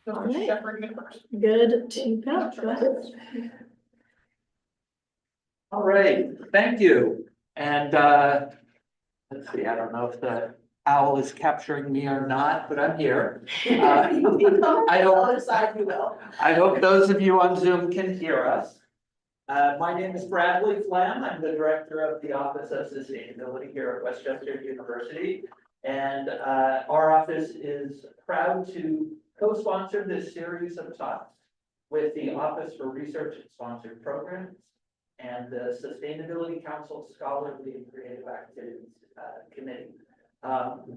All right. Good to go. Go ahead. All right, thank you. And let's see, I don't know if the owl is capturing me or not, but I'm here. I hope those of you on Zoom can hear us. My name is Bradley Flam. I'm the director of the Office of Sustainability here at Westchester University. And our office is proud to co-sponsor this series of talks with the Office for Research and Sponsored Programs and the Sustainability Council Scholarly and Creative Activities Committee.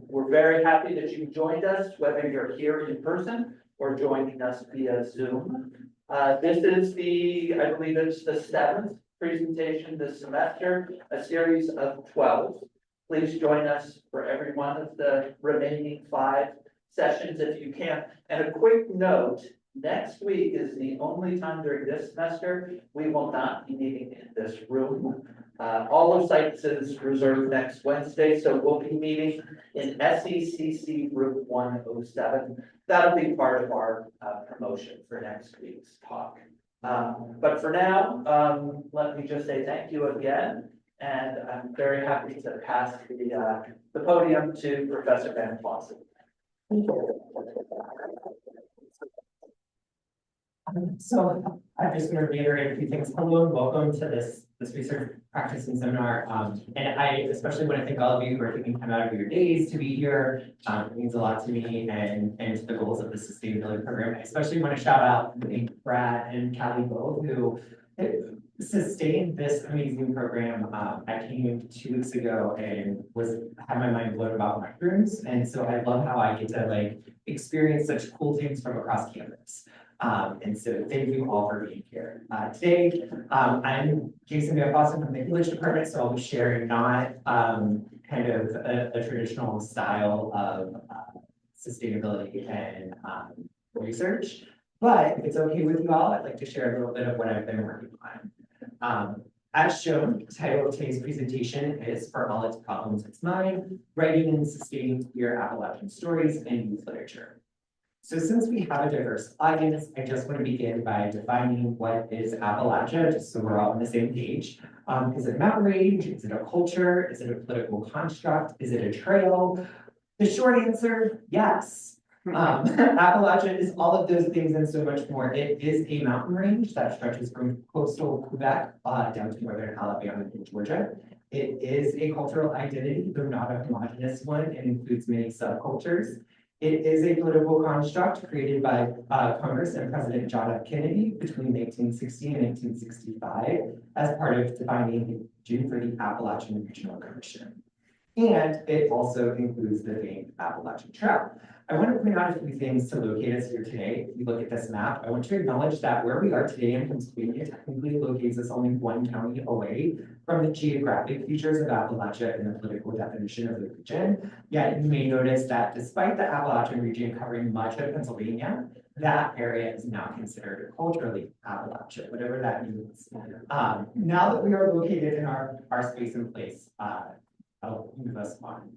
We're very happy that you joined us, whether you're here in person or joining us via Zoom. This is I believe it's the 7th presentation this semester, a series of 12. Please join us for every one of the remaining 5 sessions if you can. And a quick note, next week is the only time during this semester we will not be meeting in this room. All of sites is reserved next Wednesday, so we'll be meeting in SECC room 107. That'll be part of our promotion for next week's talk. But for now, let me just say thank you again, and I'm very happy to pass the podium to Professor Vanfosson. So I'm just going to reiterate a few things. Hello and welcome to this research practice and seminar. And I especially want to thank all of you who are taking time out of your days to be here. It means a lot to me and to the goals of the sustainability program. I especially want to shout out and thank Brad and Callie both who sustained this amazing program. I came 2 weeks ago and had my mind blown about mushrooms. And so I love how I get to experience such cool things from across campus. And so thank you all for being here. Today, I'm Jason Vanfosson from the English department, so I'll be sharing not kind of a traditional style of sustainability and research, but if it's okay with you all, I'd like to share a little bit of what I've been working on. As shown, the title of today's presentation is For All Its Problems, It's Mine, Writing and Sustaining Queer Appalachian Stories and Youth Literature. So since we have a diverse audience, I just want to begin by defining what is Appalachia, just so we're all on the same page. Is it a mountain range? Is it a culture? Is it a political construct? Is it a trail? The short answer, yes. Appalachia is all of those things and so much more. It is a mountain range that stretches from coastal Quebec down to northern Alabama and Georgia. It is a cultural identity, though not a homogeneous one, and includes many subcultures. It is a political construct created by Congress and President John F. Kennedy between 1960 and 1965 as part of defining the region for the Appalachian Regional Commission. And it also includes the famed Appalachian Trail. I want to point out a few things to locate us here today. If you look at this map, I want to acknowledge that where we are today in Pennsylvania technically locates us only 1 county away from the geographic features of Appalachia and the political definition of the region. Yet you may notice that despite the Appalachian region covering much of Pennsylvania, that area is now considered culturally Appalachia, whatever that means. Now that we are located in our space and place, I'll move us on.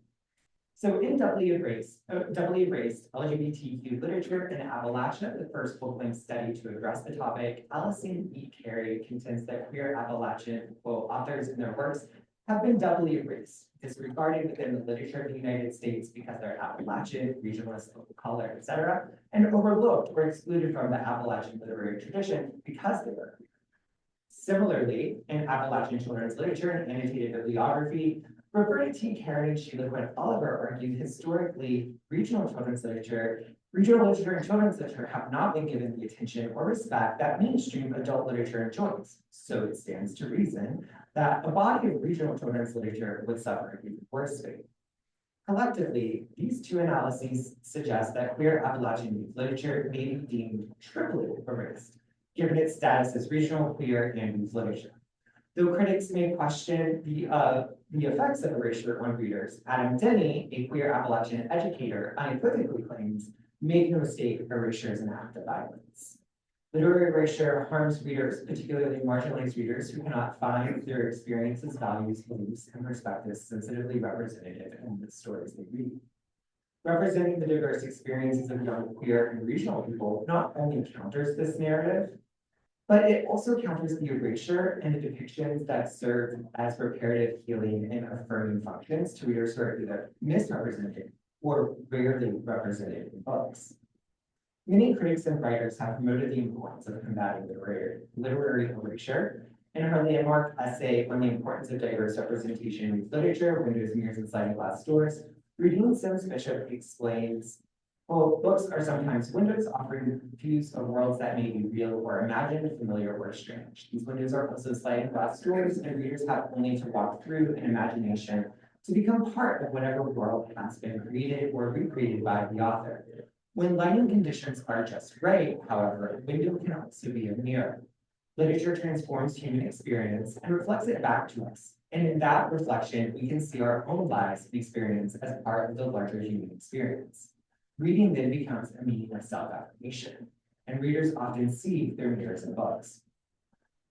So in doubly embraced LGBTQ literature in Appalachia, the first full-length study to address the topic, Allison E. Carey contends that queer Appalachian authors in their works have been doubly erased, disregarded within the literature of the United States because they're Appalachian, regionalist, local color, etc., and overlooked or excluded from the Appalachian literary tradition because they were. Similarly, in Appalachian children's literature and annotated bibliography, Roberta T. Karen and Sheila Quinn Oliver argued historically regional literature and children's literature have not been given the attention or respect that mainstream adult literature enjoys. So it stands to reason that a body of regional children's literature would suffer an even worse fate. Collectively, these 2 analyses suggest that queer Appalachian youth literature may be deemed triply erased, given its status as regional, queer, and youth literature. Though critics may question the effects of erasure on readers, Adam Denny, a queer Appalachian educator, unequivocally claims, make no mistake, erasure is an act of violence. Literary erasure harms readers, particularly marginalized readers who cannot find their experiences, values, beliefs, and perspectives sensitively representative in the stories they read. Representing the diverse experiences of young, queer, and regional people not only counters this narrative, but it also counters the erasure and the depictions that serve as reparative healing and affirming functions to readers who are either misrepresented or rarely represented in books. Many critics and writers have promoted the importance of combating literary erasure. In her landmark essay on the importance of diverse representation in literature, Windows, Mirrors, and Sliding Glass Doors, Rudine Sims Bishop explains, quote, books are sometimes windows offering views of worlds that may be real or imagined, familiar or strange. These windows are also sliding glass doors, and readers have only to walk through in imagination to become part of whatever world has been created or recreated by the author. When lighting conditions are just right, however, a window can also be a mirror. Literature transforms human experience and reflects it back to us. And in that reflection, we can see our own lives and experience as part of the larger human experience. Reading then becomes a meaning of self-affirmation, and readers often see their mirrors in books.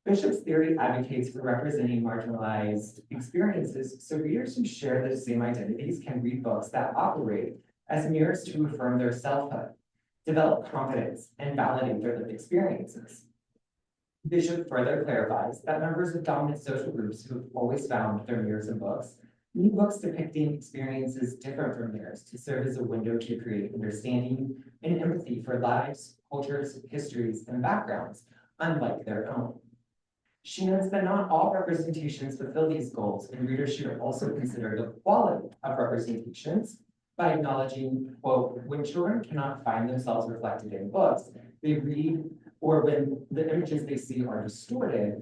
Bishop's theory advocates for representing marginalized experiences so readers who share the same identities can read books that operate as mirrors to affirm their selfhood, develop confidence, and validate their lived experiences. Bishop further clarifies that members of dominant social groups who have always found their mirrors in books need books depicting experiences different from theirs to serve as a window to create understanding and empathy for lives, cultures, histories, and backgrounds unlike their own. She notes that not all representations fulfill these goals, and readers should also consider the quality of representations by acknowledging, quote, when children cannot find themselves reflected in books, they read, or when the images they see are distorted,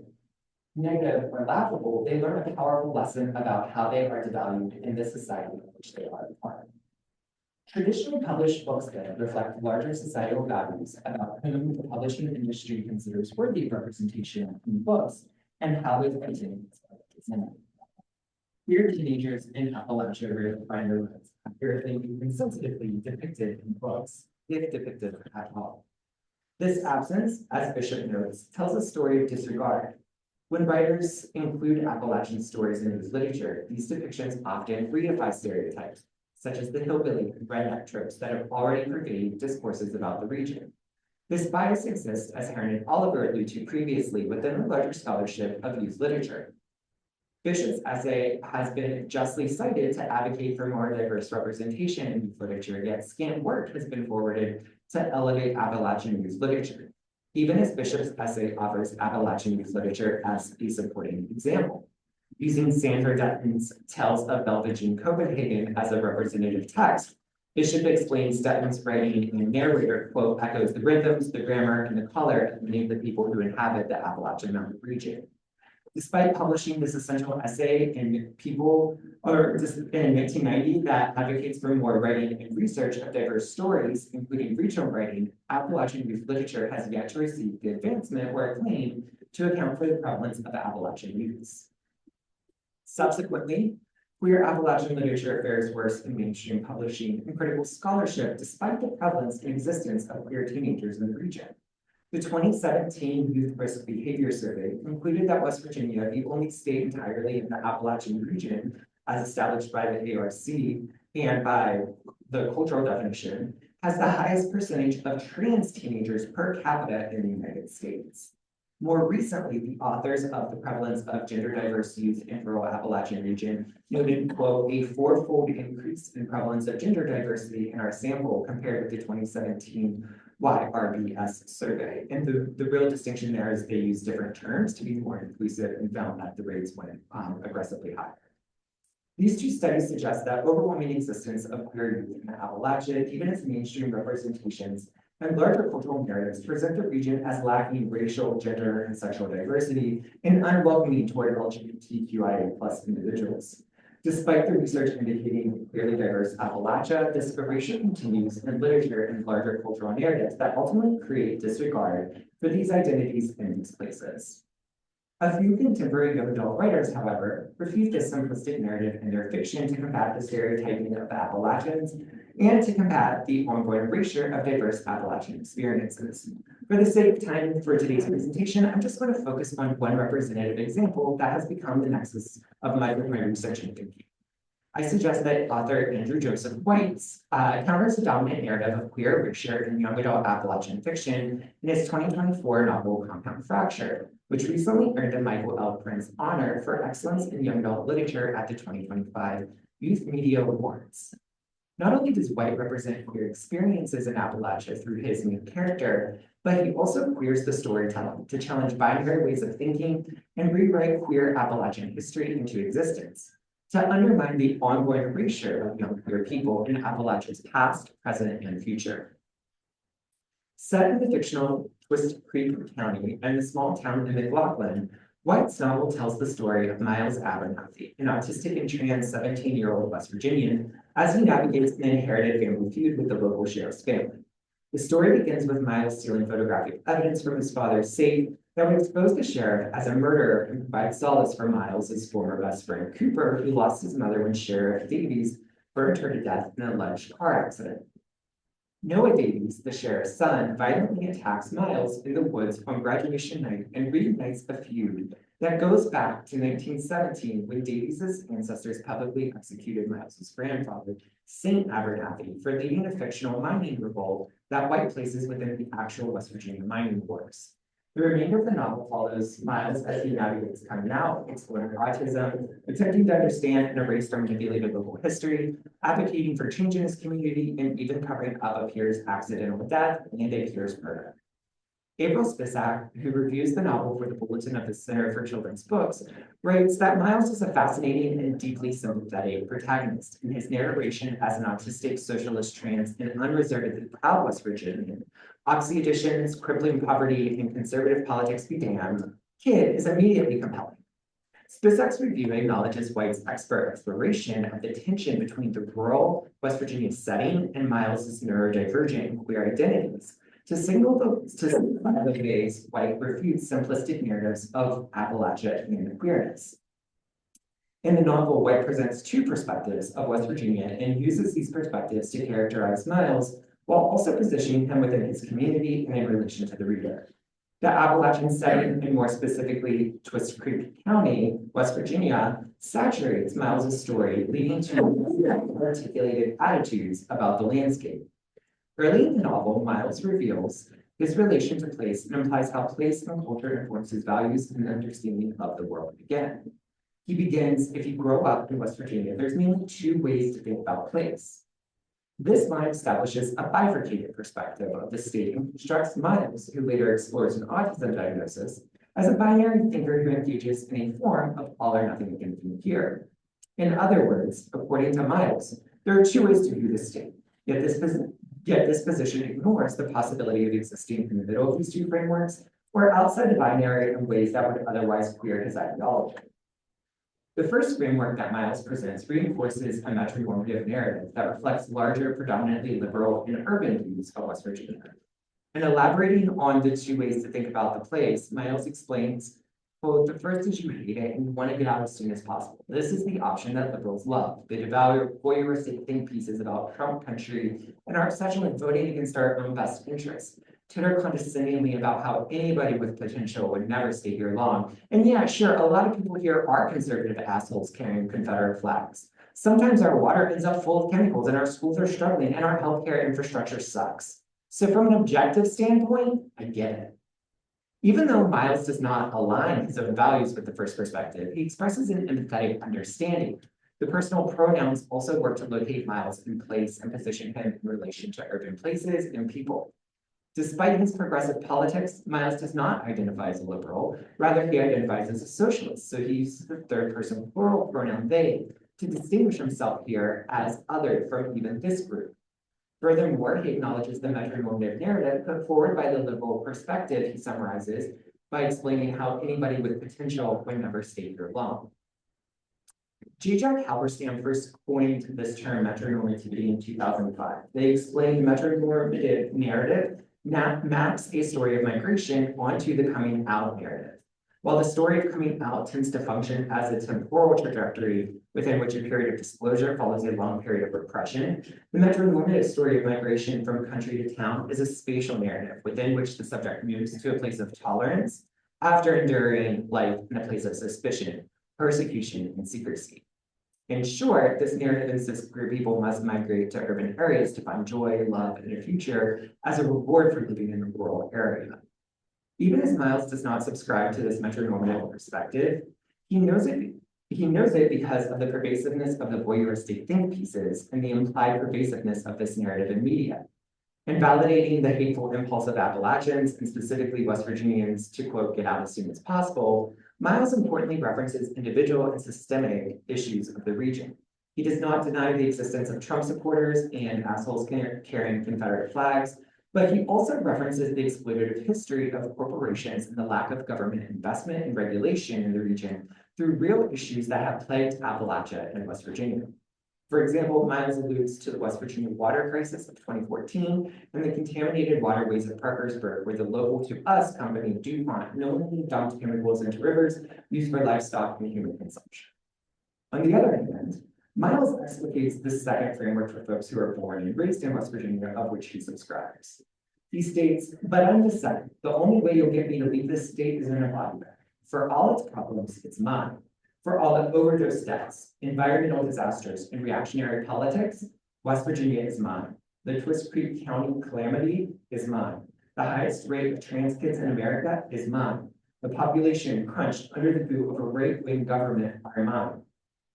negative, or laughable, they learn a powerful lesson about how they are devalued in the society in which they are a part. Traditionally published books then reflect larger societal values about whom the publishing industry considers worthy of representation in books and how those identities are represented. Queer teenagers in Appalachia rarely find their lives accurately and sensitively depicted in books, if depicted at all. This absence, as Bishop notes, tells a story of disregard. When writers include Appalachian stories in news literature, these depictions often reify stereotypes, such as the hillbilly and redneck tropes that have already pervaded discourses about the region. This bias exists, as Heron and Oliver alluded to previously, within the larger scholarship of youth literature. Bishop's essay has been justly cited to advocate for more diverse representation in youth literature, yet scant work has been forwarded to elevate Appalachian youth literature, even as Bishop's essay offers Appalachian youth literature as a supporting example. Using Sandra Dutton's Tales of Belvedere Copenhagen as a representative text, Bishop explains Dutton's writing and narrator, quote, echoes the rhythms, the grammar, and the color of many of the people who inhabit the Appalachian Mountain region. Despite publishing this essential essay in 1990 that advocates for more writing and research of diverse stories, including regional writing, Appalachian youth literature has yet to receive the advancement or acclaim to account for the prevalence of Appalachian youths. Subsequently, queer Appalachian literature fares worse in mainstream publishing and critical scholarship, despite the prevalence and existence of queer teenagers in the region. The 2017 Youth Risk Behavior Survey concluded that West Virginia, the only state entirely in the Appalachian region, as established by the ARC and by the cultural definition, has the highest percentage of trans teenagers per capita in the United States. More recently, the authors of the prevalence of gender diverse youth in rural Appalachian region noted, quote, a fourfold increase in prevalence of gender diversity in our sample compared with the 2017 YRBS survey. And the real distinction there is they use different terms to be more inclusive and found that the rates went aggressively higher. These two studies suggest that overwhelming existence of queer youth in Appalachia, even as mainstream representations and larger cultural narratives, present the region as lacking racial, gender, and sexual diversity and unwelcoming toward LGBTQIA+ individuals. Despite the research indicating clearly diverse Appalachia, this erasure continues in literature and larger cultural narratives that ultimately create disregard for these identities in these places. A few contemporary young adult writers, however, refute this simplistic narrative in their fiction to combat the stereotyping of the Appalachians and to combat the ongoing erasure of diverse Appalachian experiences. For the sake of time for today's presentation, I'm just going to focus on one representative example that has become the nexus of my research and thinking. I suggest that author Andrew Joseph White's encounters the dominant narrative of queer erasure in young adult Appalachian fiction in his 2024 novel Compound Fracture, which recently earned a Michael L. Prince Honor for Excellence in Young Adult Literature at the 2025 Youth Media Awards. Not only does White represent queer experiences in Appalachia through his main character, but he also queers the storytelling to challenge binary ways of thinking and rewrite queer Appalachian history into existence, to undermine the ongoing erasure of young queer people in Appalachia's past, present, and future. Set in the fictional Twist Creek County and the small town of McLaughlin, White's novel tells the story of Miles Abernathy, an autistic and trans 17-year-old West Virginian, as he navigates an inherited family feud with the local sheriff's family. The story begins with Miles stealing photographic evidence from his father's safe that would expose the sheriff as a murderer and provide solace for Miles's former best friend Cooper, who lost his mother when Sheriff Davies burned her to death in an alleged car accident. Noah Davies, the sheriff's son, violently attacks Miles in the woods on graduation night and reignites a feud that goes back to 1917 when Davies' ancestors publicly executed Miles's grandfather, Saint Abernathy, for leading a fictional mining revolt that White places within the actual West Virginia mining wars. The remainder of the novel follows Miles as he navigates coming out, exploring autism, attempting to understand and erase or manipulated local history, advocating for change in his community, and even covering up a peer's accidental death and a peer's murder. April Spisak, who reviews the novel for the Bulletin of the Center for Children's Books, writes that Miles is a fascinating and deeply sympathetic protagonist in his narration as an autistic, socialist, trans, and unreservedly proud West Virginian. Oxy additions, crippling poverty, and conservative politics be damned, Kid is immediately compelling. Spisak's review acknowledges White's expert exploration of the tension between the rural West Virginia setting and Miles's neurodivergent queer identities, to signify the ways White refutes simplistic narratives of Appalachia and queerness. In the novel, White presents two perspectives of West Virginia and uses these perspectives to characterize Miles while also positioning him within his community and in relation to the reader. The Appalachian setting, and more specifically Twist Creek County, West Virginia, saturates Miles's story, leading to articulated attitudes about the landscape. Early in the novel, Miles reveals his relation to place and implies how place and culture informs his values and understanding of the world again. He begins, if you grow up in West Virginia, there's mainly two ways to think about place. This line establishes a bifurcated perspective of the state and constructs Miles, who later explores an autism diagnosis, as a binary thinker who engages in a form of all or nothing thinking here. In other words, according to Miles, there are two ways to view the state, yet this position ignores the possibility of existing in the middle of these two frameworks or outside the binary in ways that would otherwise queer his ideology. The first framework that Miles presents reinforces a metronormative narrative that reflects larger, predominantly liberal and urban views of West Virginia. And elaborating on the two ways to think about the place, Miles explains, quote, the first is you hate it and you want to get out as soon as possible. This is the option that liberals love. They devour voyeuristic think pieces about Trump country and our obsession with voting against our own best interests. Titter condescendingly about how anybody with potential would never stay here long. And yeah, sure, a lot of people here are conservative assholes carrying Confederate flags. Sometimes our water ends up full of chemicals and our schools are struggling and our healthcare infrastructure sucks. So from an objective standpoint, I get it. Even though Miles does not align his own values with the first perspective, he expresses an empathetic understanding. The personal pronouns also work to locate Miles in place and position him in relation to urban places and people. Despite his progressive politics, Miles does not identify as a liberal. Rather, he identifies as a socialist, so he uses the third person plural pronoun they to distinguish himself here as other from even this group. Furthermore, he acknowledges the metronormative narrative put forward by the liberal perspective he summarizes by explaining how anybody with potential would never stay here long. J. Jack Halberstam first coined this term metronormativity in 2005. They explained metronormative narrative maps a story of migration onto the coming out narrative. While the story of coming out tends to function as a temporal trajectory within which a period of disclosure follows a long period of repression, the metronormative story of migration from country to town is a spatial narrative within which the subject moves to a place of tolerance after enduring life in a place of suspicion, persecution, and secrecy. In short, this narrative insists queer people must migrate to urban areas to find joy, love, and a future as a reward for living in a rural area. Even as Miles does not subscribe to this metronormative perspective, he knows it because of the pervasiveness of the voyeuristic think pieces and the implied pervasiveness of this narrative in media. In validating the hateful impulse of Appalachians, and specifically West Virginians, to quote, get out as soon as possible, Miles importantly references individual and systemic issues of the region. He does not deny the existence of Trump supporters and assholes carrying Confederate flags, but he also references the exploitative history of corporations and the lack of government investment and regulation in the region through real issues that have plagued Appalachia and West Virginia. For example, Miles alludes to the West Virginia water crisis of 2014 and the contaminated waterways of Parkersburg, where the local to us company DuPont knowingly dumped chemicals into rivers used for livestock and human consumption. On the other hand, Miles explicates the second framework for folks who are born and raised in West Virginia, of which he subscribes. He states, but I'm the second. The only way you'll get me to leave this state is in a body bag. For all its problems, it's mine. For all the overdose deaths, environmental disasters, and reactionary politics, West Virginia is mine. The Twist Creek County calamity is mine. The highest rate of trans kids in America is mine. The population crunched under the boot of a right-wing government are mine.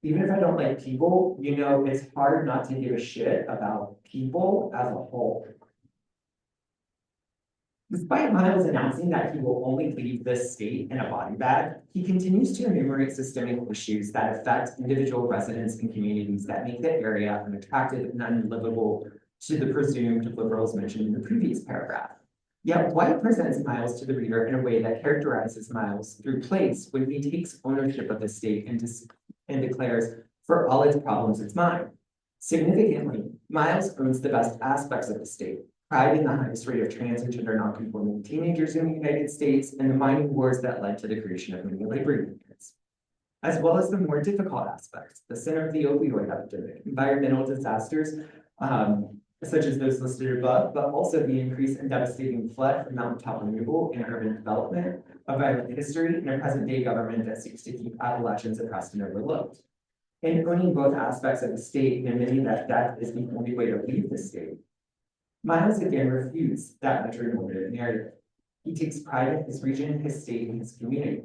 Even if I don't like people, you know, it's hard not to give a shit about people as a whole. Despite Miles announcing that he will only leave this state in a body bag, he continues to enumerate systemic issues that affect individual residents and communities that make the area unattractive and unlivable to the presumed liberals mentioned in the previous paragraph. Yet White presents Miles to the reader in a way that characterizes Miles through place when he takes ownership of the state and declares, for all its problems, it's mine. Significantly, Miles owns the best aspects of the state, pride in the highest rate of trans and gender nonconforming teenagers in the United States, and the mining wars that led to the creation of many labor unions, as well as the more difficult aspects, the center of the opioid epidemic, environmental disasters, such as those listed above, but also the increase in devastating flood from mountaintop removal and urban development, a violent history, and a present-day government that seeks to keep Appalachians oppressed and overlooked. In owning both aspects of the state and admitting that death is the only way to leave the state, Miles again refutes that metronormative narrative. He takes pride in his region, his state, and his community.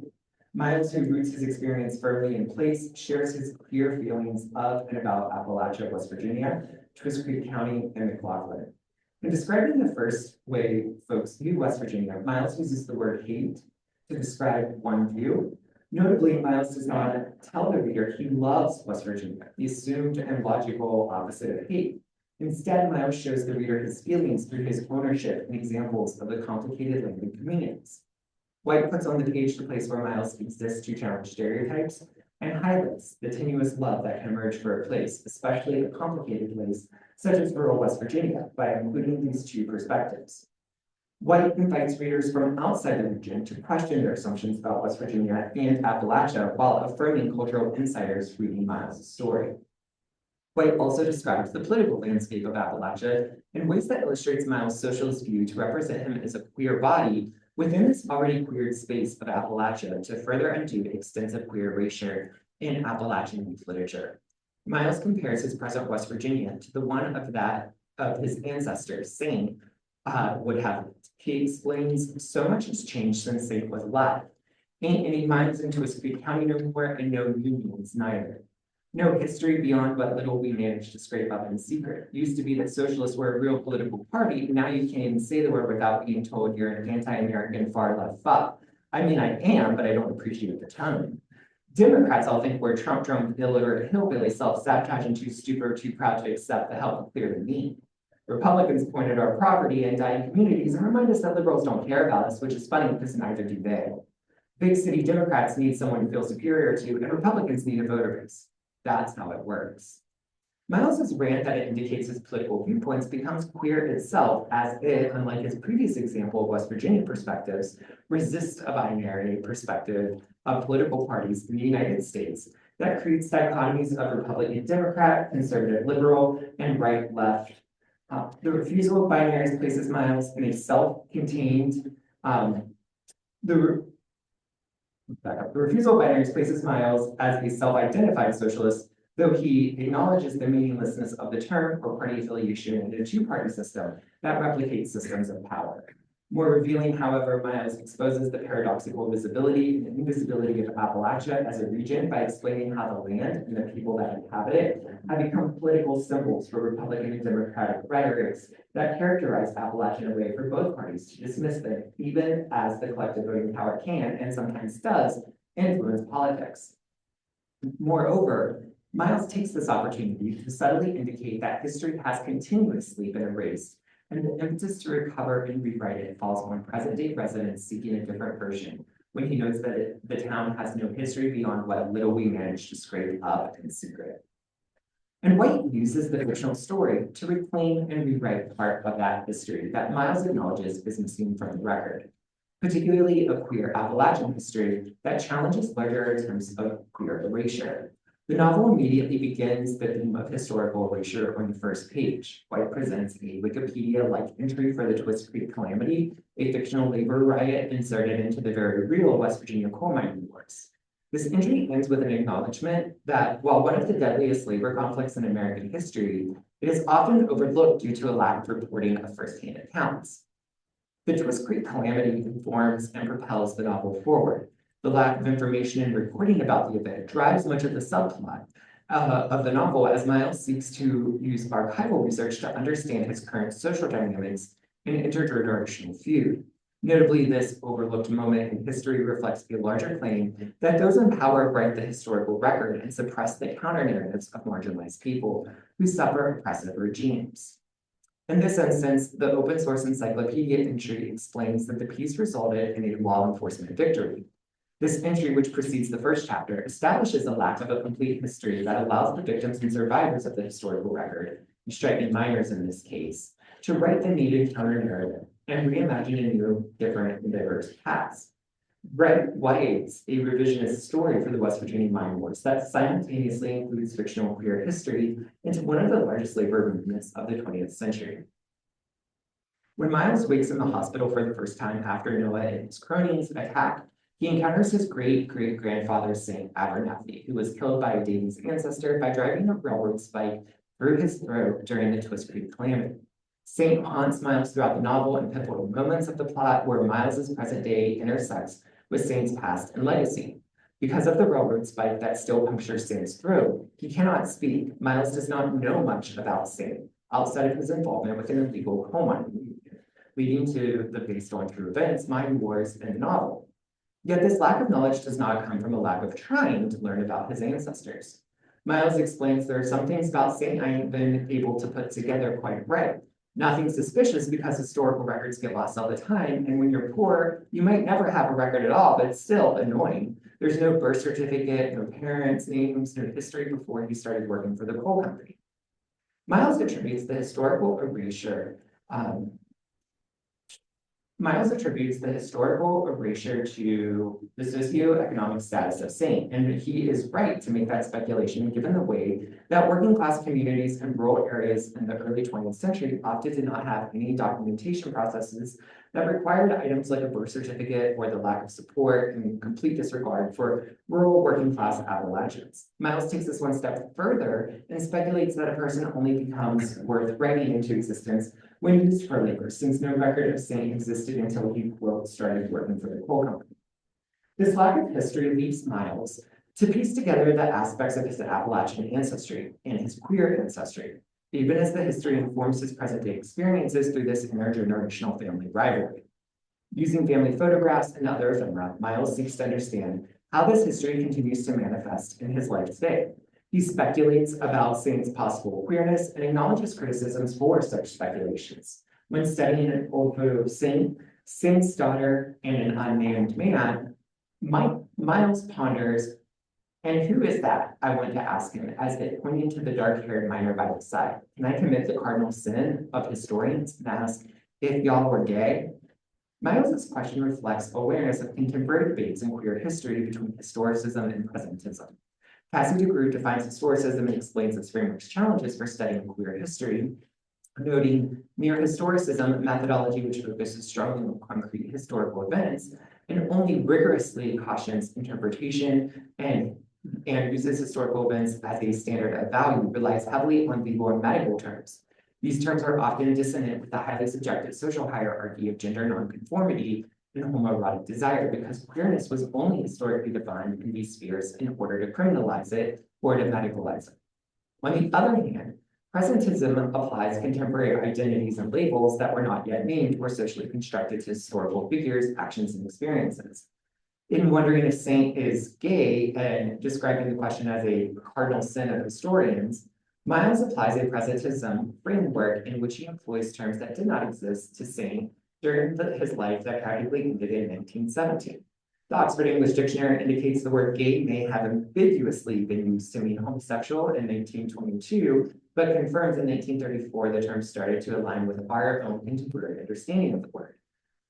Miles, who roots his experience firmly in place, shares his clear feelings of and about Appalachia, West Virginia, Twist Creek County, and McLaughlin. In describing the first way folks view West Virginia, Miles uses the word hate to describe one view. Notably, Miles does not tell the reader he loves West Virginia, the assumed and logical opposite of hate. Instead, Miles shows the reader his feelings through his ownership and examples of the complicated land and communities. White puts on the page the place where Miles exists to challenge stereotypes and highlights the tenuous love that can emerge for a place, especially a complicated place such as rural West Virginia, by including these two perspectives. White invites readers from outside the region to question their assumptions about West Virginia and Appalachia while affirming cultural insiders reading Miles' story. White also describes the political landscape of Appalachia in ways that illustrates Miles' socialist view to represent him as a queer body within this already queered space of Appalachia to further undo extensive queer erasure in Appalachian youth literature. Miles compares his present West Virginia to the one of his ancestors, saying, would have it. He explains, so much has changed since Saint was alive. Ain't any mines into Twist Creek County no more, and no unions neither. No history beyond what little we managed to scrape up in secret. Used to be that socialists were a real political party, now you can't even say the word without being told you're an anti-American far-left fuck. I mean, I am, but I don't appreciate the tone. Democrats all think we're Trump-drunk, illiterate hillbilly, self-sabotaging, too stupid or too proud to accept the help of clear the need. Republicans point at our property and dying communities and remind us that liberals don't care about us, which is funny because neither do they. Big city Democrats need someone to feel superior to, and Republicans need a voter base. That's how it works. Miles's rant that it indicates his political viewpoints becomes queer itself, as it, unlike his previous example of West Virginia perspectives, resists a binary perspective of political parties in the United States that creates dichotomies of Republican Democrat, conservative liberal, and right left. The refusal of binaries places Miles in a self-contained, the refusal of binaries places Miles as a self-identified socialist Though he acknowledges the meaninglessness of the term or party affiliation in a two-party system that replicates systems of power. More revealing, however, Miles exposes the paradoxical visibility and invisibility of Appalachia as a region by explaining how the land and the people that inhabit it have become political symbols for Republican and Democratic rhetorics that characterize Appalachia in a way for both parties to dismiss them, even as the collective voting power can, and sometimes does, influence politics. Moreover, Miles takes this opportunity to subtly indicate that history has continuously been erased, and the impetus to recover and rewrite it falls on present-day residents seeking a different version, when he notes that the town has no history beyond what little we managed to scrape up in secret. And White uses the fictional story to reclaim and rewrite part of that history that Miles acknowledges is missing from the record, particularly a queer Appalachian history that challenges larger attempts of queer erasure. The novel immediately begins the theme of historical erasure on the first page. White presents a Wikipedia-like entry for the Twist Creek Calamity, a fictional labor riot inserted into the very real West Virginia coal mining wars. This entry ends with an acknowledgement that while one of the deadliest labor conflicts in American history, it is often overlooked due to a lack of reporting of firsthand accounts. The Twist Creek Calamity informs and propels the novel forward. The lack of information and reporting about the event drives much of the subplot of the novel as Miles seeks to use archival research to understand his current social dynamics and intergenerational feud. Notably, this overlooked moment in history reflects a larger claim that those in power write the historical record and suppress the counter-narratives of marginalized people who suffer oppressive regimes. In this instance, the open source encyclopedia entry explains that the piece resulted in a law enforcement victory. This entry, which precedes the first chapter, establishes a lack of a complete history that allows the victims and survivors of the historical record, striking minors in this case, to write the needed counter-narrative and reimagine a new, different, and diverse past. White's a revisionist story for the West Virginia mine wars that simultaneously includes fictional queer history into one of the largest labor movements of the 20th century. When Miles wakes in the hospital for the first time after Noah and his cronies attack, he encounters his great-great-grandfather, St. Abernathy, who was killed by Davy's ancestor by driving a railroad spike through his throat during the Twist Creek Calamity. Saint haunts Miles throughout the novel in pivotal moments of the plot where Miles's present day intersects with Saint's past and legacy. Because of the railroad spike that still punctures Saint's throat, he cannot speak. Miles does not know much about Saint, outside of his involvement with an illegal coal mining movement, leading to the based on true events, mine wars, in the novel. Yet this lack of knowledge does not come from a lack of trying to learn about his ancestors. Miles explains there are some things about Saint I ain't been able to put together quite right. Nothing suspicious because historical records get lost all the time, and when you're poor, you might never have a record at all, but it's still annoying. There's no birth certificate, no parents' names, no history before he started working for the coal company. Miles attributes the historical erasure to the socioeconomic status of Saint, and he is right to make that speculation given the way that working class communities in rural areas in the early 20th century often did not have any documentation processes that required items like a birth certificate or the lack of support and complete disregard for rural working class Appalachians. Miles takes this one step further and speculates that a person only becomes worth writing into existence when used for labor, since no record of Saint existed until he, quote, started working for the coal company. This lack of history leaves Miles to piece together the aspects of his Appalachian ancestry and his queer ancestry, even as the history informs his present-day experiences through this intergenerational family rivalry. Using family photographs and other ephemera, Miles seeks to understand how this history continues to manifest in his life today. He speculates about Saint's possible queerness and acknowledges criticisms for such speculations. When studying an old photo of Saint, Saint's daughter, and an unnamed man, Miles ponders, "And who is that?" I want to ask him, as it pointed to the dark-haired miner by his side. Can I commit the cardinal sin of historians and ask if y'all were gay? Miles's question reflects awareness of contemporary debates in queer history between historicism and presentism. Cassie DeGroot defines historicism and explains its framework's challenges for studying queer history, noting mere historicism, methodology which focuses strongly on concrete historical events, and only rigorously cautions interpretation and and uses historical events as a standard of value, relies heavily on legal and medical terms. These terms are often dissonant with the highly subjective social hierarchy of gender nonconformity and homoerotic desire, because queerness was only historically defined in these spheres in order to criminalize it or to medicalize it. On the other hand, presentism applies contemporary identities and labels that were not yet named or socially constructed to historical figures, actions, and experiences. In wondering if Saint is gay and describing the question as a cardinal sin of historians, Miles applies a presentism framework in which he employs terms that did not exist to Saint during his life that practically ended in 1917. The Oxford English Dictionary indicates the word gay may have ambiguously been used to mean homosexual in 1922, but confirms in 1934 the term started to align with our own contemporary understanding of the word.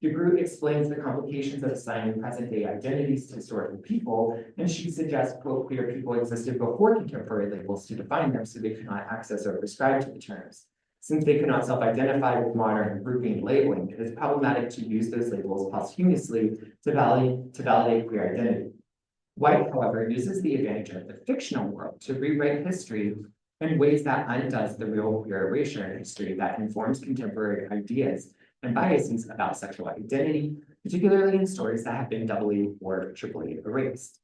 DeGroot explains the complications of assigning present-day identities to historical people, and she suggests, quote, queer people existed before contemporary labels to define them, so they could not access or prescribe to the terms. Since they could not self-identify with modern grouping and labeling, it is problematic to use those labels posthumously to validate queer identity. White, however, uses the advantage of the fictional world to rewrite history in ways that undoes the real queer erasure in history that informs contemporary ideas and biases about sexual identity, particularly in stories that have been doubly or triply erased.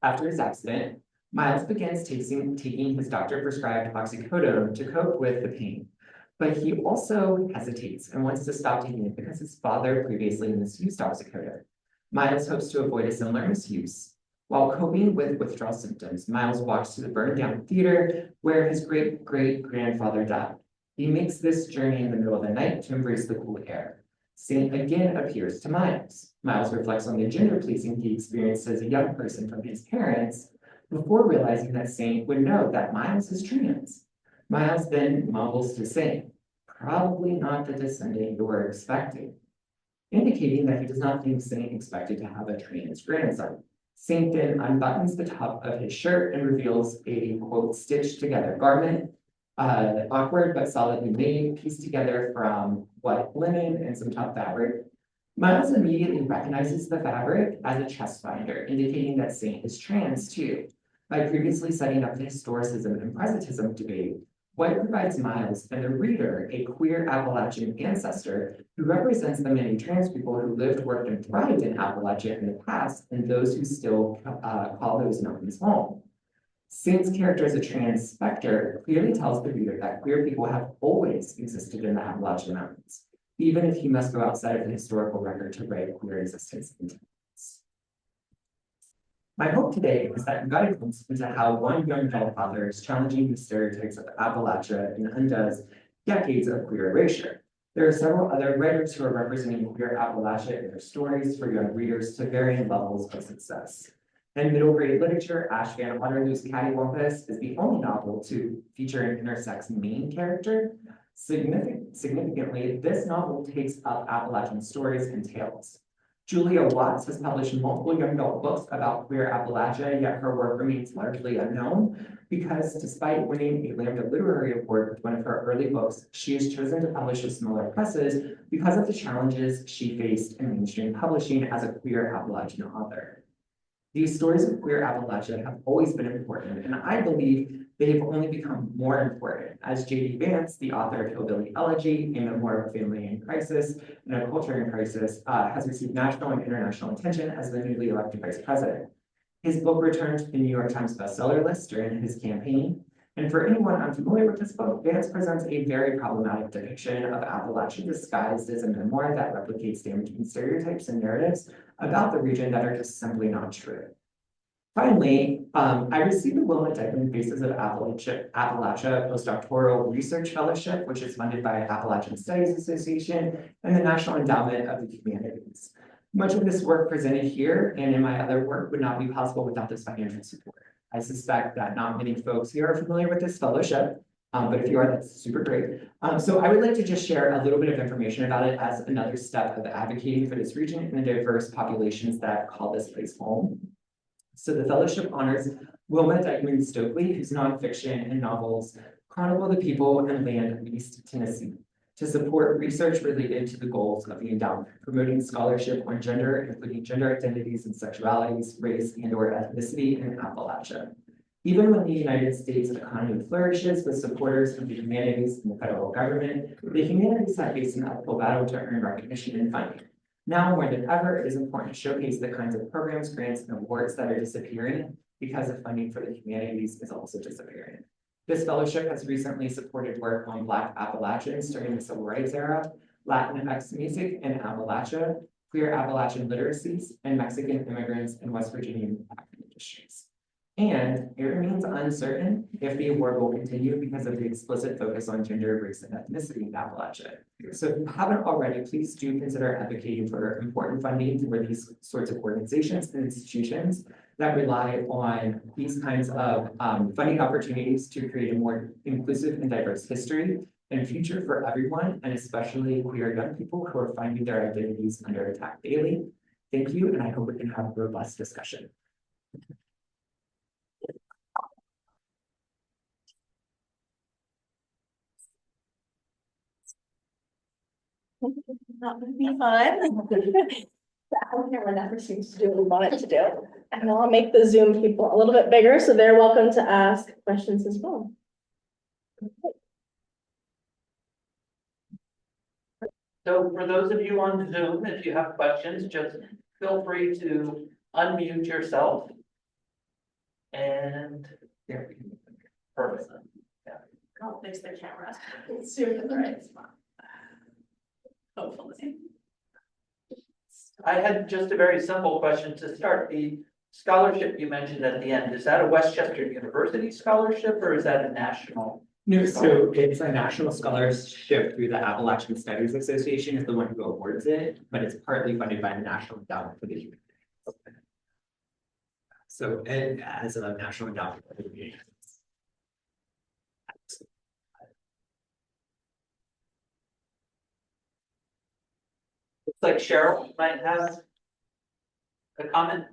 After his accident, Miles begins taking his doctor-prescribed oxycodone to cope with the pain, but he also hesitates and wants to stop taking it because his father previously misused oxycodone. Miles hopes to avoid a similar misuse. While coping with withdrawal symptoms, Miles walks to the burned-down theater where his great-great-grandfather died. He makes this journey in the middle of the night to embrace the cool air. Saint again appears to Miles. Miles reflects on the gender policing he experienced as a young person from his parents before realizing that Saint would know that Miles is trans. Miles then mumbles to Saint, probably not the descendant you were expecting, indicating that he does not think Saint expected to have a trans grandson. Saint then unbuttons the top of his shirt and reveals a, quote, stitched together garment, awkward but solidly made, pieced together from white linen and some top fabric. Miles immediately recognizes the fabric as a chest binder, indicating that Saint is trans too. By previously setting up the historicism and presentism debate, White provides Miles and the reader a queer Appalachian ancestor who represents the many trans people who lived, worked, and thrived in Appalachia in the past, and those who still call those mountains home. Saint's character as a trans specter clearly tells the reader that queer people have always existed in the Appalachian Mountains, even if he must go outside of the historical record to write queer existence into this. My hope today is that you got a glimpse into how one young adult author is challenging the stereotypes of Appalachia and undoes decades of queer erasure. There are several other writers who are representing queer Appalachia in their stories for young readers to varying levels of success. In middle grade literature, Ash Van Waterloo's Cattywampus is the only novel to feature an intersex main character. Significantly, this novel takes up Appalachian stories and tales. Julia Watts has published multiple young adult books about queer Appalachia, yet her work remains largely unknown because despite winning a Lambda Literary Award with one of her early books, she has chosen to publish with smaller presses because of the challenges she faced in mainstream publishing as a queer Appalachian author. These stories of queer Appalachia have always been important, and I believe they have only become more important as J.D. Vance, the author of Hillbilly Elegy, a memoir of a family in crisis and a culture in crisis, has received national and international attention as the newly elected vice president. His book returned to the New York Times bestseller list during his campaign, and for anyone unfamiliar with this book, Vance presents a very problematic depiction of Appalachia disguised as a memoir that replicates damaging stereotypes and narratives about the region that are just simply not true. Finally, I received the Wilma Dykeman Faces of Appalachia Postdoctoral Research Fellowship, which is funded by Appalachian Studies Association and the National Endowment of the Humanities. Much of this work presented here and in my other work would not be possible without this financial support. I suspect that not many folks here are familiar with this fellowship, but if you are, that's super great. So I would like to just share a little bit of information about it as another step of advocating for this region and the diverse populations that call this place home. So the fellowship honors Wilma Dykeman Stokely, whose nonfiction and novels chronicle the people and land of East Tennessee. to support research related to the goals of the endowment, promoting scholarship on gender, including gender identities and sexualities, race and/or ethnicity in Appalachia. Even when the United States economy flourishes with supporters of the humanities and the federal government, the humanities have faced an uphill battle to earn recognition and funding. Now more than ever, it is important to showcase the kinds of programs, grants, and awards that are disappearing because the funding for the humanities is also disappearing. This fellowship has recently supported work on Black Appalachians during the Civil Rights era, Latinx music in Appalachia, queer Appalachian literacies, and Mexican immigrants in West Virginia industries. And it remains uncertain if the award will continue because of the explicit focus on gender, race, and ethnicity in Appalachia. So if you haven't already, please do consider advocating for important funding for these sorts of organizations and institutions that rely on these kinds of funding opportunities to create a more inclusive and diverse history and future for everyone, and especially queer young people who are finding their identities under attack daily. Thank you, and I hope we can have a robust discussion. That would be fun. The camera never seems to do what we want it to do. And I'll make the Zoom people a little bit bigger, so they're welcome to ask questions as well. So for those of you on Zoom, if you have questions, just feel free to unmute yourself. And there we go. Perfect. I'll fix the camera. Zoom in the right spot. Hopefully. I had just a very simple question to start. The scholarship you mentioned at the end, is that a Westchester University scholarship or is that a national? No, so it's a national scholarship through the Appalachian Studies Association is the one who awards it, but it's partly funded by the National Endowment for the Humanities. So it as a National Endowment for the Humanities. Looks like Cheryl might have a comment.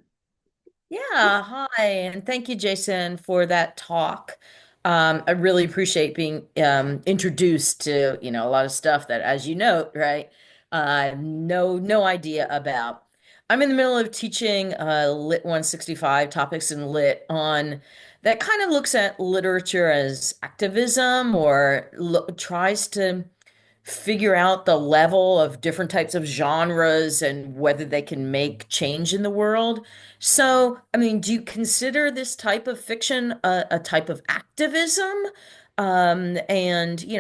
Yeah, hi, and thank you, Jason, for that talk. I really appreciate being introduced to, a lot of stuff that, as you note, right, I have no idea about. I'm in the middle of teaching Lit 165 topics in Lit on that kind of looks at literature as activism or tries to figure out the level of different types of genres and whether they can make change in the world. So, I mean, do you consider this type of fiction a type of activism? And,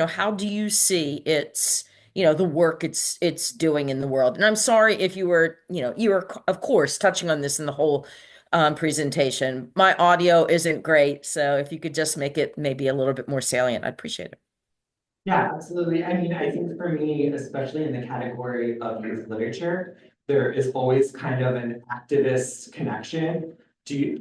how do you see its, the work it's doing in the world? And I'm sorry if you were, of course, touching on this in the whole presentation. My audio isn't great, so if you could just make it maybe a little bit more salient, I'd appreciate it. Yeah, absolutely. I mean, I think for me, especially in the category of youth literature, there is always kind of an activist connection. Do you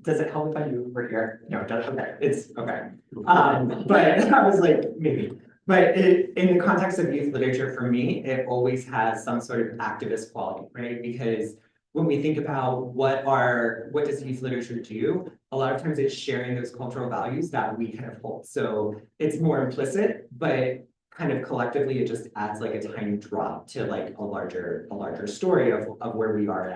does it help if I move over here? No, it doesn't. Okay, it's okay. But I was like, maybe. But in the context of youth literature, for me, it always has some sort of activist quality, right? Because when we think about what does youth literature do, a lot of times it's sharing those cultural values that we kind of hold. So it's more implicit, but kind of collectively, it just adds like a tiny drop to like a larger story of where we are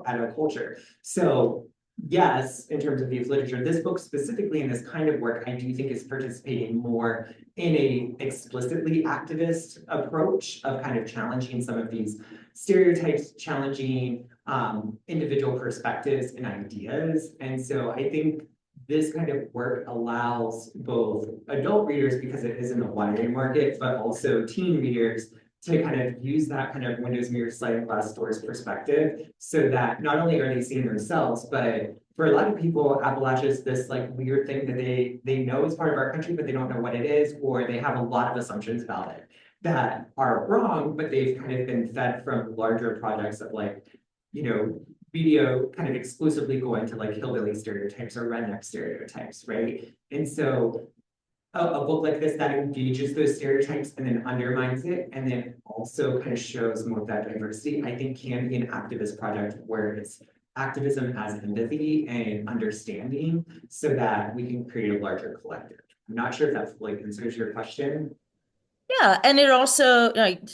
at a culture. So yes, in terms of youth literature, this book specifically in this kind of work, I do think is participating more in a explicitly activist approach of kind of challenging some of these stereotypes, challenging individual perspectives and ideas. And so I think this kind of work allows both adult readers, because it is in the library market, but also teen readers to kind of use that kind of windows, mirrors, sliding glass doors perspective, so that not only are they seeing themselves, but for a lot of people, Appalachia is this like weird thing that they know is part of our country, but they don't know what it is, or they have a lot of assumptions about it that are wrong, but they've kind of been fed from larger projects of like, video kind of exclusively going to like hillbilly stereotypes or redneck stereotypes, right? And so a book like this that engages those stereotypes and then undermines it, and then also kind of shows more of that diversity, I think can be an activist project where it's activism as empathy and understanding so that we can create a larger collective. I'm not sure if that fully answers your question. Yeah, and it also like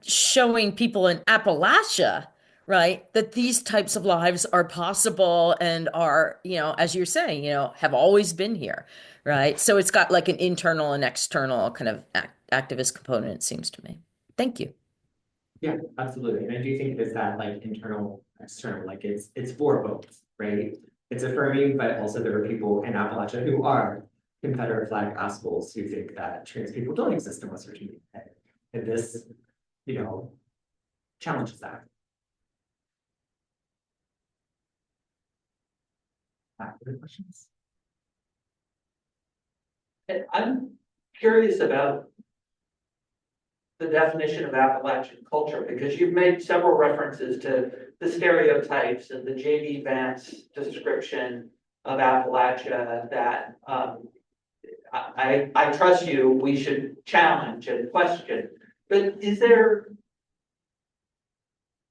showing people in Appalachia, right, that these types of lives are possible and are, as you're saying, have always been here, right? So it's got like an internal and external kind of activist component, it seems to me. Thank you. Yeah, absolutely. And I do think it's that like internal, external, like it's for both, right? It's affirming, but also there are people in Appalachia who are Confederate flag assholes who think that trans people don't exist in West Virginia. And this, you know, challenges that. Other questions? And I'm curious about the definition of Appalachian culture, because you've made several references to the stereotypes and the J.D. Vance description of Appalachia that I trust you, we should challenge and question. But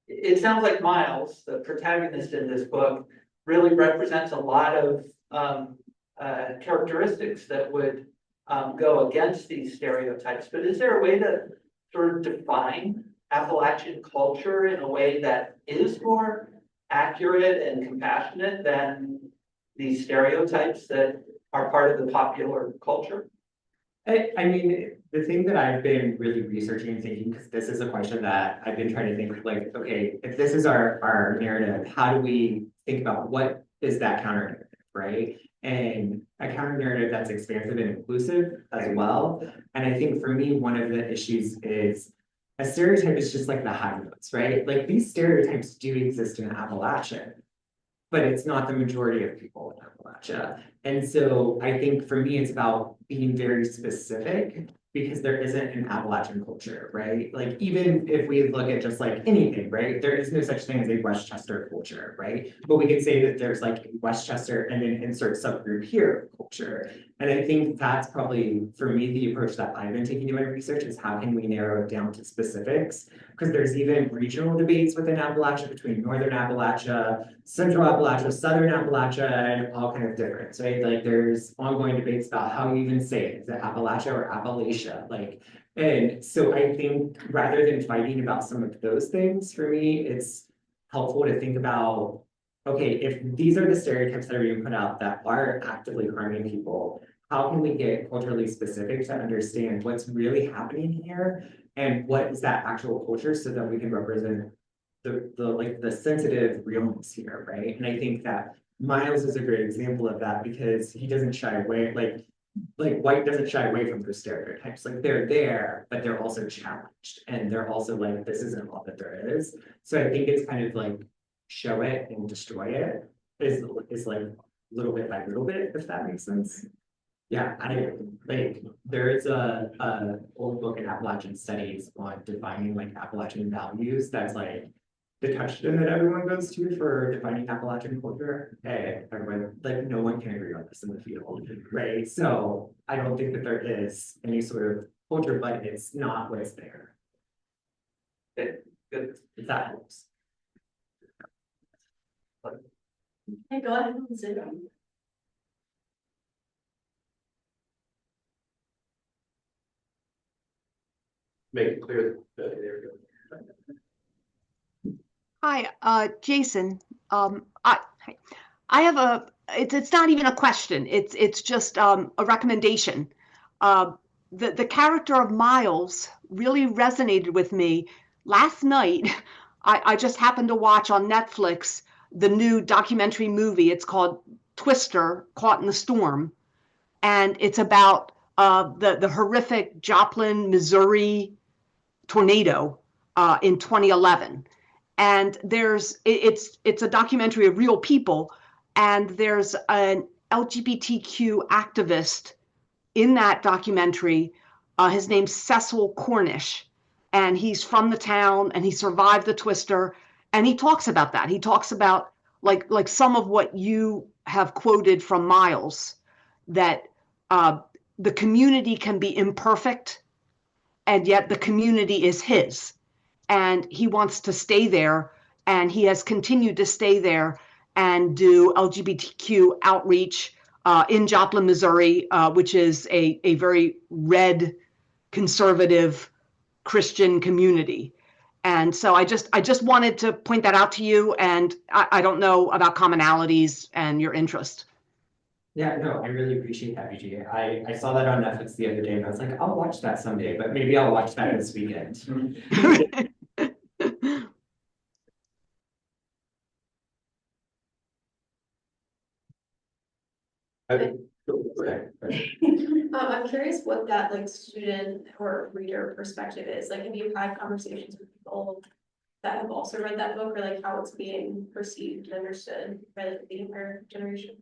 it sounds like Miles, the protagonist in this book, really represents a lot of characteristics that would go against these stereotypes. But is there a way to sort of define Appalachian culture in a way that is more accurate and compassionate than these stereotypes that are part of the popular culture? I mean, the thing that I've been really researching and thinking, because this is a question that I've been trying to think like, okay, if this is our narrative, how do we think about what is that counter narrative, right? And a counter narrative that's expansive and inclusive as well. And I think for me, one of the issues is a stereotype is just like the high notes, right? Like these stereotypes do exist in Appalachia, but it's not the majority of people in Appalachia. And so I think for me, it's about being very specific because there isn't an Appalachian culture, right? Like even if we look at just like anything, right? There is no such thing as a Westchester culture, right? But we can say that there's like Westchester and then insert subgroup here culture. And I think that's probably, for me, the approach that I've been taking in my research is how can we narrow it down to specifics? Because there's even regional debates within Appalachia between Northern Appalachia, Central Appalachia, Southern Appalachia, and all kind of different, right? Like there's ongoing debates about how you even say it. Is it Appalachia or Appalachia? Like, and so I think rather than fighting about some of those things, for me, it's helpful to think about, okay, if these are the stereotypes that are being put out that are actively harming people, how can we get culturally specific to understand what's really happening here and what is that actual culture so that we can represent the sensitive realness here, right? And I think that Miles is a great example of that because he doesn't shy away, like White doesn't shy away from those stereotypes. Like they're there, but they're also challenged and they're also like, this isn't all that there is. So I think it's kind of like show it and destroy it is like little bit by little bit, if that makes sense. Yeah, I like there is a old book in Appalachian studies on defining like Appalachian values that's like the touchstone that everyone goes to for defining Appalachian culture. And everyone, like no one can agree on this in the field, right? So I don't think that there is any sort of culture, but it's not what's there. Good. If that helps. Hey, go ahead and zoom. Make it clear that there we go. Hi, Jason. I have it's not even a question. It's just a recommendation. The character of Miles really resonated with me. Last night, I just happened to watch on Netflix the new documentary movie. It's called Twister, Caught in the Storm, and it's about the horrific Joplin, Missouri tornado in 2011. And it's a documentary of real people, and there's an LGBTQ activist in that documentary. His name's Cecil Cornish, and he's from the town, and he survived the twister, and he talks about that. He talks about like some of what you have quoted from Miles, that the community can be imperfect, and yet the community is his. And he wants to stay there, and he has continued to stay there and do LGBTQ outreach in Joplin, Missouri, which is a very red conservative Christian community. And so I just wanted to point that out to you, and I don't know about commonalities and your interest. Yeah, no, I really appreciate that, BG. I saw that on Netflix the other day and I was like, I'll watch that someday, but maybe I'll watch that this weekend. I'm curious what that like student or reader perspective is. Like, have you had conversations with people that have also read that book, or like how it's being perceived and understood by the younger generation?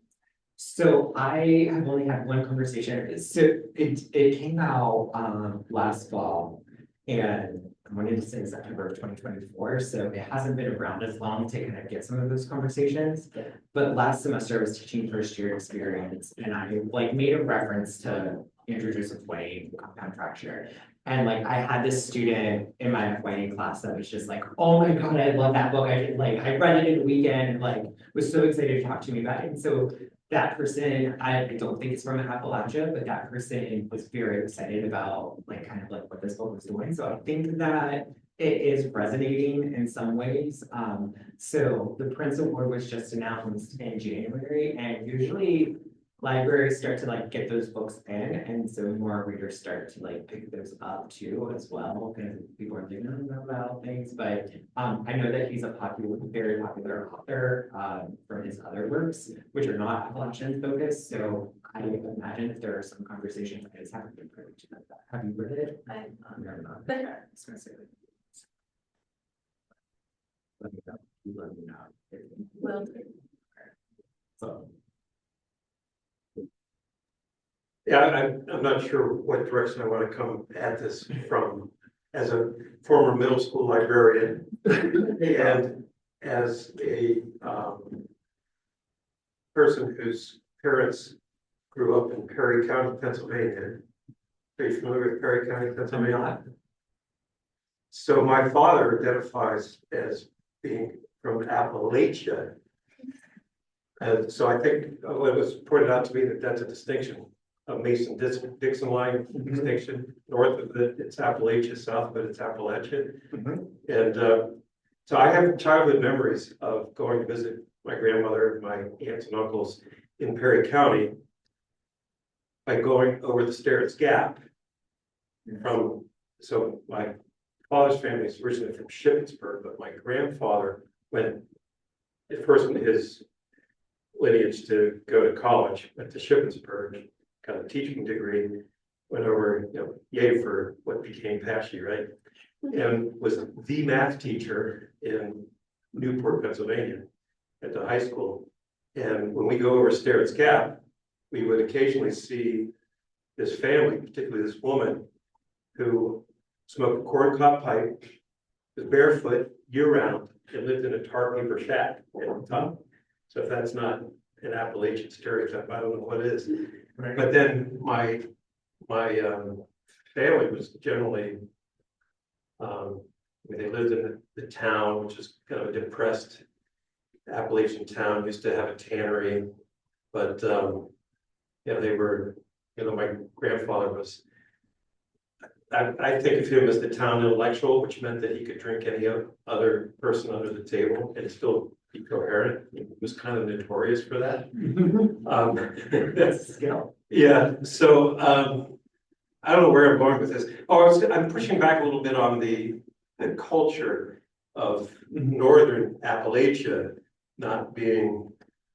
So I have only had one conversation. So it came out last fall, and I wanted to say September of 2024. So it hasn't been around as long to kind of get some of those conversations. But last semester I was teaching first year experience, and I like made a reference to Andrew Joseph White, compound fracture. And like I had this student in my FYA class that was just like, oh my God, I love that book. I read it in a weekend and like was so excited to talk to me about it. And so that person, I don't think it's from Appalachia, but that person was very excited about like kind of like what this book was doing. So I think that it is resonating in some ways. So the Prince Award was just announced in January, and usually libraries start to like get those books in, and so more readers start to like pick those up too as well, because people are thinking about things. But I know that he's a very popular author from his other works, which are not Appalachian focused. So I imagine if there are some conversations I just haven't been privy to that. Have you read it? I No, not. but Let me know. You let me know. well, So. Yeah, I'm not sure what direction I want to come at this from as a former middle school librarian and as a person whose parents grew up in Perry County, Pennsylvania. Are you familiar with Perry County, Pennsylvania? So my father identifies as being from Appalachia. And so I think it was pointed out to me that that's a distinction. A Mason-Dixon line distinction. North of it, it's Appalachia. South of it, it's Appalachian. And so I have childhood memories of going to visit my grandmother, my aunts and uncles in Perry County by going over the Sterrett's Gap from, so my father's family is originally from Shippensburg, but my grandfather went at first in his lineage to go to college, went to Shippensburg, got a teaching degree, went over, yay for what became Pashy, right? And was the math teacher in Newport, Pennsylvania at the high school. And when we go over Sterrett's Gap, we would occasionally see this family, particularly this woman who smoked a corncob pipe, was barefoot year round, and lived in a tar paper shack at the top. So if that's not an Appalachian stereotype, I don't know what is. Right. But then my family was generally, they lived in the town, which is kind of a depressed Appalachian town, used to have a tannery, but they were, my grandfather was, I think of him as the town intellectual, which meant that he could drink any other person under the table and still be coherent. He was kind of notorious for that. That's a skill. Yeah, so I don't know where I'm going with this. I'm pushing back a little bit on the culture of Northern Appalachia not being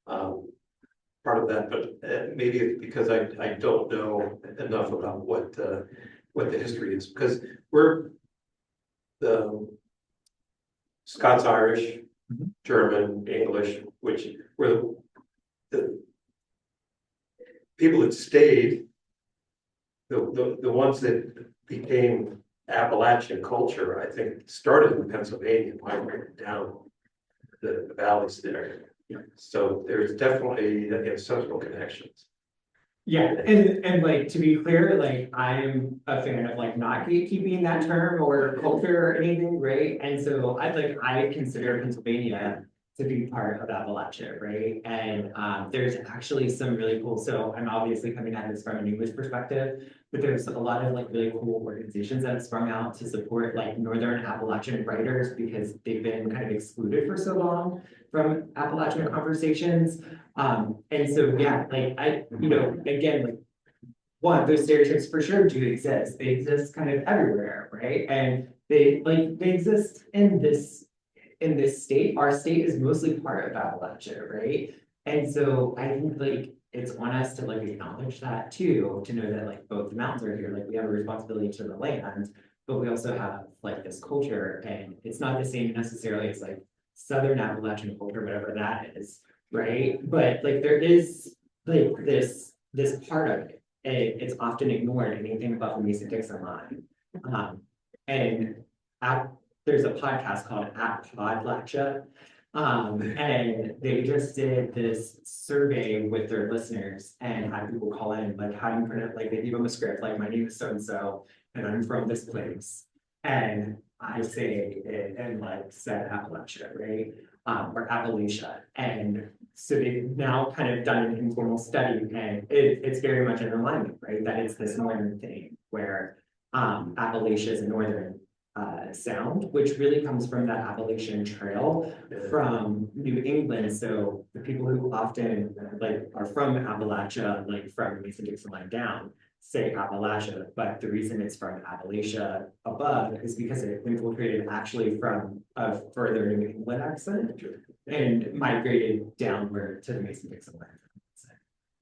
part of that, but maybe it's because I don't know enough about what the history is, because we're the Scots-Irish, German, English, which were the people that stayed, the ones that became Appalachian culture, I think, started in Pennsylvania, migrated down the valleys there. So there's definitely ancestral connections. Yeah, and like to be clear, like I'm a fan of like not gatekeeping that term or culture or anything, right? And so I consider Pennsylvania to be part of Appalachia, right? And there's actually some really cool, so I'm obviously coming at this from an English perspective, but there's a lot of like really cool organizations that have sprung out to support like Northern Appalachian writers because they've been kind of excluded for so long from Appalachian conversations. And so, yeah, like again, like one, those stereotypes for sure do exist. They exist kind of everywhere, right? And they exist in this state. Our state is mostly part of Appalachia, right? And so I think like it's on us to like acknowledge that too, to know that like both the mountains are here, like we have a responsibility to the land, but we also have like this culture, and it's not the same necessarily as like Southern Appalachian culture, whatever that is, right? But like there is like this part of it. And it's often ignored, anything about the Mason-Dixon line. And there's a podcast called Appalachia. And they just did this survey with their listeners and had people call in, like, how do you pronounce, like, they give them a script, like, my name is so-and-so, and I'm from this place. And I say it and like said Appalachia, right? Or Appalachia. And so they've now kind of done an informal study, and it's very much in alignment, right? That it's this northern thing where Appalachia is a northern sound, which really comes from that Appalachian Trail from New England. So the people who often like are from Appalachia, like from Mason-Dixon line down, say Appalachia, but the reason it's from Appalachia above is because it infiltrated actually from a further New England accent and migrated downward to the Mason-Dixon line.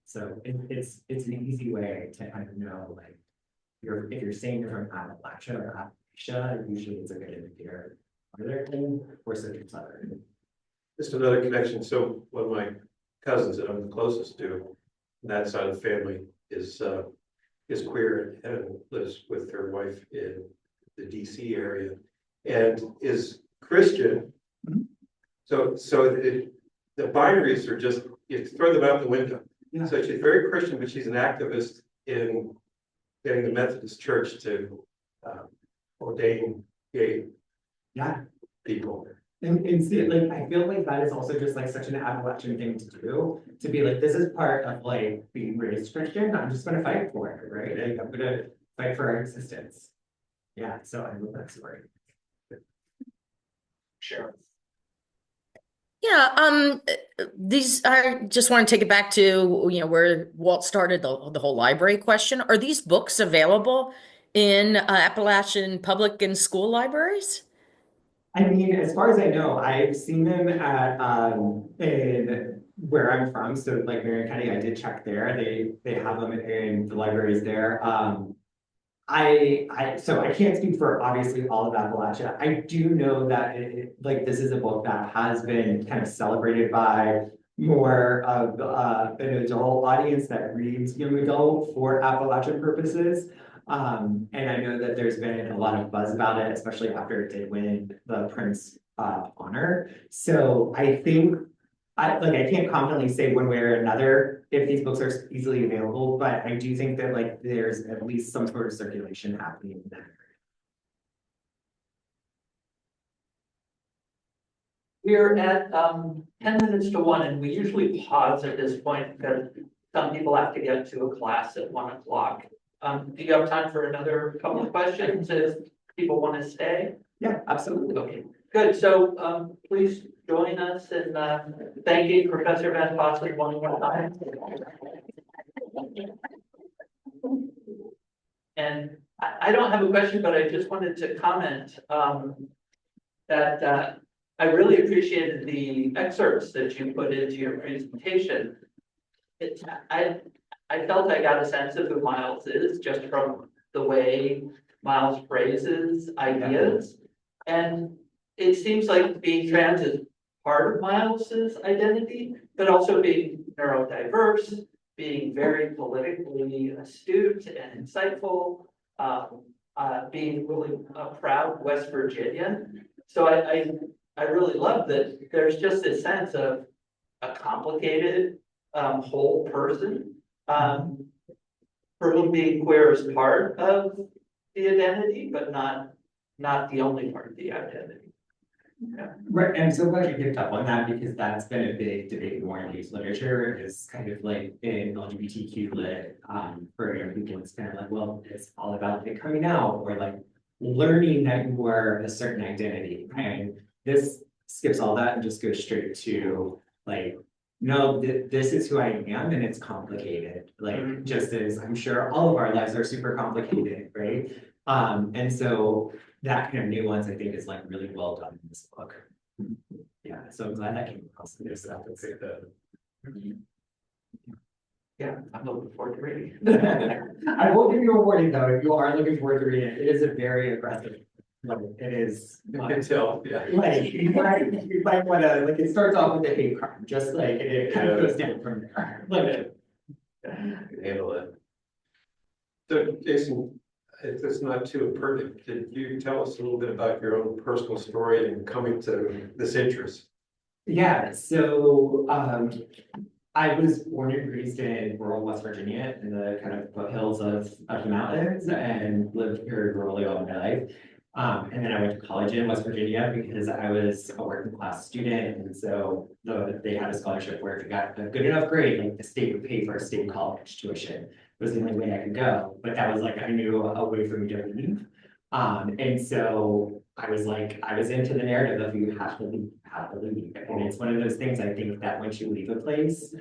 So it's an easy way to kind of know, like, if you're saying you're from Appalachia or Appalachia, usually it's a good indicator whether or Central Southern. Just another connection. So one of my cousins that I'm the closest to, that side of the family is queer and lives with her wife in the DC area and is Christian. So the binaries are just, you throw them out the window. Yeah. So she's very Christian, but she's an activist in getting the Methodist Church to ordain gay people. And see, like, I feel like that is also just like such an Appalachian thing to do, to be like, this is part of like being raised Christian. I'm just gonna fight for it, right? Like, I'm gonna fight for our existence. Yeah, so I love that story. Sure. Yeah, I just want to take it back to, where Walt started the whole library question. Are these books available in Appalachian public and school libraries? I mean, as far as I know, I've seen them at in where I'm from. So like Marion County, I did check there. They have them in the libraries there. So I can't speak for obviously all of Appalachia. I do know that like this is a book that has been kind of celebrated by more of an adult audience that reads young adult for Appalachian purposes. And I know that there's been a lot of buzz about it, especially after it did win the Prince honor. So I think I can't confidently say one way or another if these books are easily available, but I do think that like there's at least some sort of circulation happening in that area. We're at 10 minutes to 1, and we usually pause at this point because some people have to get to a class at 1 o'clock. Do you have time for another couple of questions if people want to stay? Yeah, absolutely. Okay, good. So please join us in thanking Professor Vanfosson one more time. And I don't have a question, but I just wanted to comment that I really appreciated the excerpts that you put into your presentation. I felt I got a sense of who Miles is just from the way Miles phrases ideas. And it seems like being trans is part of Miles's identity, but also being neurodiverse, being very politically astute and insightful, being really a proud West Virginian. So I really love that there's just this sense of a complicated whole person for whom being queer is part of the identity, but not the only part of the identity. Right, I'm so glad you picked up on that because that's been a big debate in war and peace literature is kind of like in LGBTQ lit, for young people, it's kind of like, well, it's all about like coming out or like learning that you were a certain identity. And this skips all that and just goes straight to like, no, this is who I am and it's complicated. Like, just as I'm sure all of our lives are super complicated, right? And so that kind of nuance, I think, is like really well done in this book. Yeah, so I'm glad that came across in this stuff. Yeah, I'm looking forward to reading. I will give you a warning though, if you are looking forward to reading it, it is a very aggressive. Like, it is. You can tell, yeah. Like, you might wanna, like, it starts off with a hate crime, just like, it kind of goes down from there. Like, Handle it. So Jason, if it's not too impertinent, could you tell us a little bit about your own personal story and coming to this interest? yeah, so, I was born and raised in rural West Virginia in the kind of foothills of the mountains and lived here rurally all my life. And then I went to college in West Virginia because I was a working class student. And so they had a scholarship where if you got a good enough grade, like the state would pay for a state college tuition. It was the only way I could go. But that was like, I knew a way for me to leave. And so I was like, I was into the narrative of you have to leave, And it's one of those things I think that once you leave a place,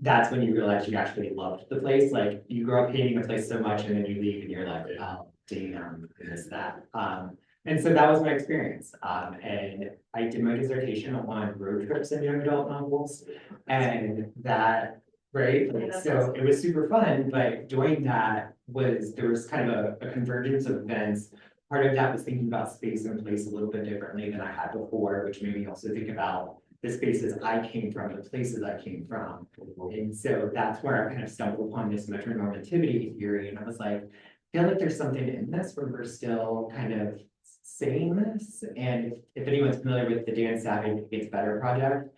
that's when you realize you actually loved the place. Like you grow up hating a place so much and then you leave and you're like, oh, damn, I miss that. And so that was my experience. And I did my dissertation on road trips and young adult novels. And that, right, like, so it was super fun, but doing that there was kind of a convergence of events. Part of that was thinking about space and place a little bit differently than I had before, which made me also think about the spaces I came from, the places I came from. And so that's where I kind of stumbled upon this metronormativity theory. And I was like, I feel like there's something in this where we're still kind of saying this. And if anyone's familiar with the Dan Savage Gets Better project,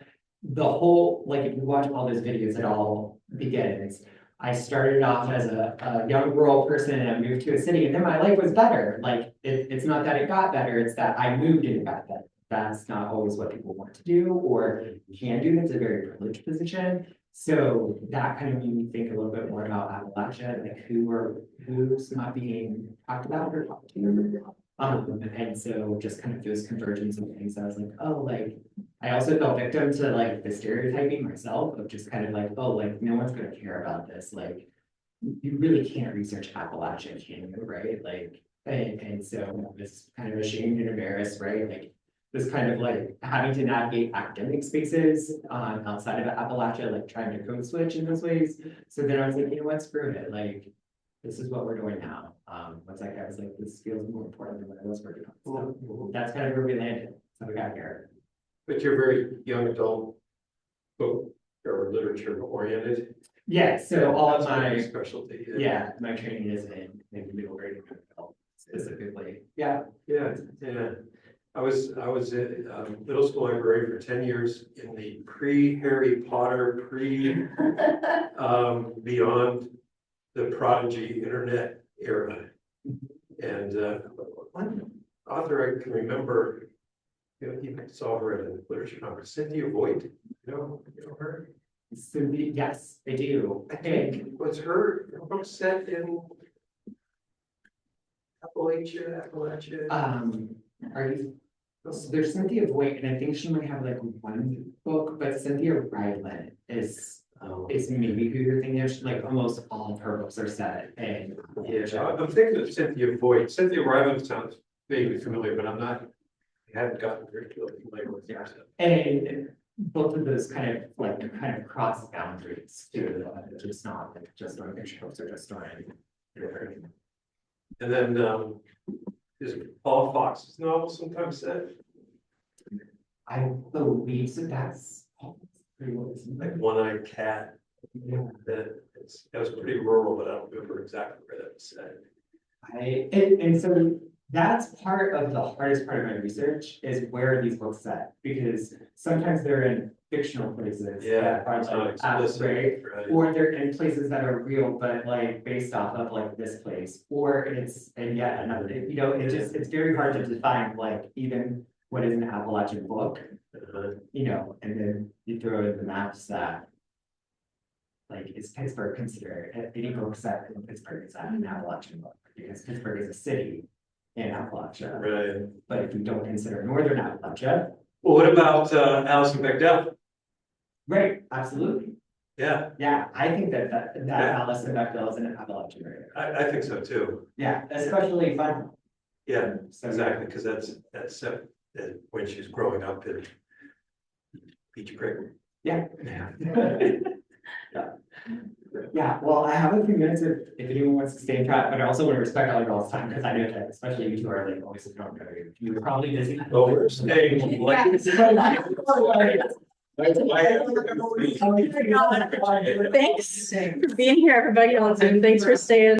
the whole, like if you watch all those videos, it all begins. I started off as a young rural person and I moved to a city and then my life was better. Like it's not that it got better, it's that I moved and it got better. That's not always what people want to do or can do. It's a very privileged position. So that kind of made me think a little bit more about Appalachia, like who's not being talked about or talked to. And so just kind of those convergence of things. I was like, oh, like I also fell victim to like the stereotyping myself of just kind of like, oh, like no one's gonna care about this. Like you really can't research Appalachia, can you, right? Like, and so I was kind of ashamed and embarrassed, right? Like this kind of like having to navigate academic spaces outside of Appalachia, like trying to code switch in those ways. So then I was like, you know what, screw it. Like, this is what we're doing now. Once I was like, this feels more important than what I was working on. So that's kind of where we landed. So we got here. But you're very young adult book or literature oriented. Yeah, so all of That's my specialty. yeah, my training is in middle grade and adult specifically. Yeah. Yeah, yeah. I was in middle school librarian for 10 years in the pre-Harry Potter, beyond the Prodigy internet era. And one author I can remember, you know, you saw her at a literature conference, Cynthia Voigt, you know her? Yes, I do. I think was her book set in Appalachia? Are you? So there's Cynthia Voigt, and I think she might have like one book, but Cynthia Ryland is maybe who you're thinking of. Like almost all of her books are set and Yeah, I'm thinking of Cynthia Voigt. Cynthia Ryland sounds vaguely familiar, but I haven't gotten very familiar with her. And both of those kind of cross boundaries too. Just not like just on picture books or just on. And then is Paul Fox's novel sometimes set? I believe so. That's Like One-Eyed Cat. yeah. That was pretty rural, but I don't remember exactly where that was set. And so that's part of the hardest part of my research is where are these books set? Because sometimes they're in fictional places. Yeah, that are it's not like explicit, right? right? Or they're in places that are real, but like based off of like this place, or it's and yet another, you know, it's very hard to define like even what is an Appalachian book, you know, and then you throw in the maps that. Like, is Pittsburgh considered, any books set in Pittsburgh is an Appalachian book, because Pittsburgh is a city in Appalachia. Right. But if you don't consider Northern Appalachia, Well, what about Allison Bechdel? right, absolutely. Yeah, Yeah, I think that Allison Bechdel is an Appalachian area. I think so too. Yeah, especially fun. Yeah, So, exactly, because that's when she's growing up in Beach Creek. Yeah. Yeah. Yeah, well, I have a few minutes if anyone wants to stay in chat, but I also want to respect all y'all's time, because I know that especially you two are like always sitting on there. You're probably busy. Oh, we're staying. Thanks for being here, everybody on Zoom. Thanks for staying.